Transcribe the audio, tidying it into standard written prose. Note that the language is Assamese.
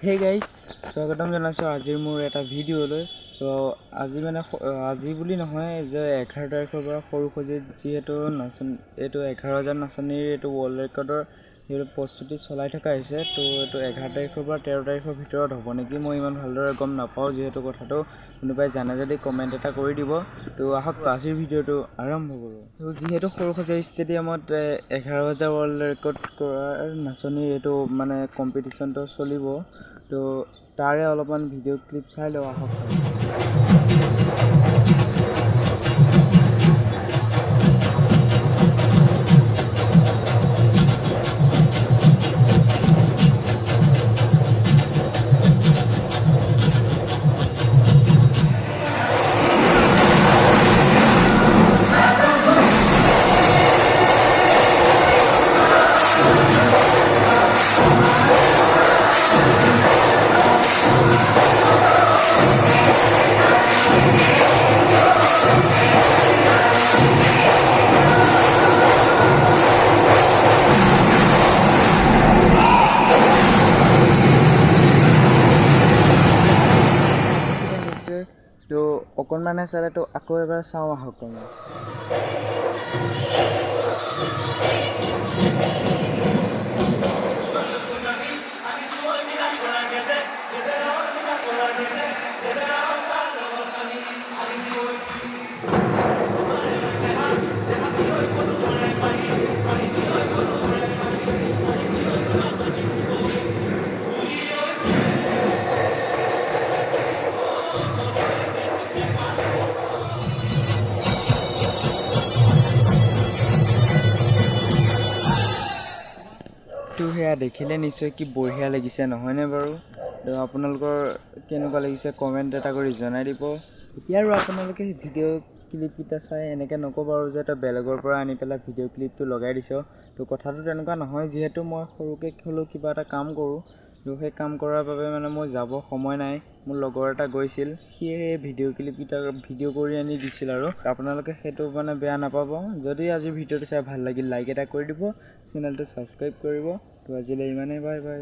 Hey guys, স্বাগতম জনাইছো আজিৰ মোৰ এটা ভিডিঅ'লৈ। তো আজি বুলি নহয় যে 11 তাৰিখৰ পৰা সৰু খজি যিহেতু এইটো 11,000 নাচনীৰ এইটো ৱৰ্ল্ড ৰেকৰ্ডৰ প্ৰস্তুতি চলাই থকা হৈছে। তো এইটো 11 তাৰিখৰ পৰা 13 তাৰিখৰ ভিতৰত হ'ব নেকি, মই ইমান ভালদৰে গম নাপাওঁ। যিহেতু কথাটো কোনোবাই জানে যদি কমেণ্ট এটা কৰি দিব। তো আহক আজিৰ ভিডিঅ'টো আৰম্ভ কৰোঁ। তো যিহেতু সৰু খজি ষ্টেডিয়ামত 11,000 ৱৰ্ল্ড ৰেকৰ্ড কৰাৰ নাচনীৰ এইটো মানে কম্পিটিশ্যনটো চলিব। তো তাৰে অলপমান ভিডিঅ' ক্লিপ চাই লওঁ আহক। তো অকণমানে চালে তো আকৌ এবাৰ চাওঁ আহক। তো সেয়া দেখিলে নিশ্চয় কি বঢ়িয়া লাগিছে নহয়নে বাৰু? তো আপোনালোকৰ কেনেকুৱা লাগিছে কমেণ্ট এটা কৰি জনাই দিব। এতিয়া আৰু আপোনালোকে ভিডিঅ' ক্লিপকেইটা চাই এনেকৈ নক'ব আৰু যে তই বেলেগৰ পৰা আনি পেলাই ভিডিঅ' ক্লিপটো লগাই দিছ। তো কথাটো তেনেকুৱা নহয়। যিহেতু মই সৰুকৈ হ'লেও কিবা এটা কাম কৰোঁ, তো সেই কাম কৰাৰ বাবে মানে মই যাব সময় নাই। মোৰ লগৰ এটা গৈছিল, সিয়ে সেই ভিডিঅ' ক্লিপকেইটা ভিডিঅ' কৰি আনি দিছিল। আৰু আপোনালোকে সেইটো মানে বেয়া নাপাব। যদি আজি ভিডিঅ'টো চাই ভাল লাগিল লাইক এটা কৰি দিব, চেনেলটো ছাবস্ক্ৰাইব কৰিব। তো আজিলৈ ইমানেই, বাই বাই।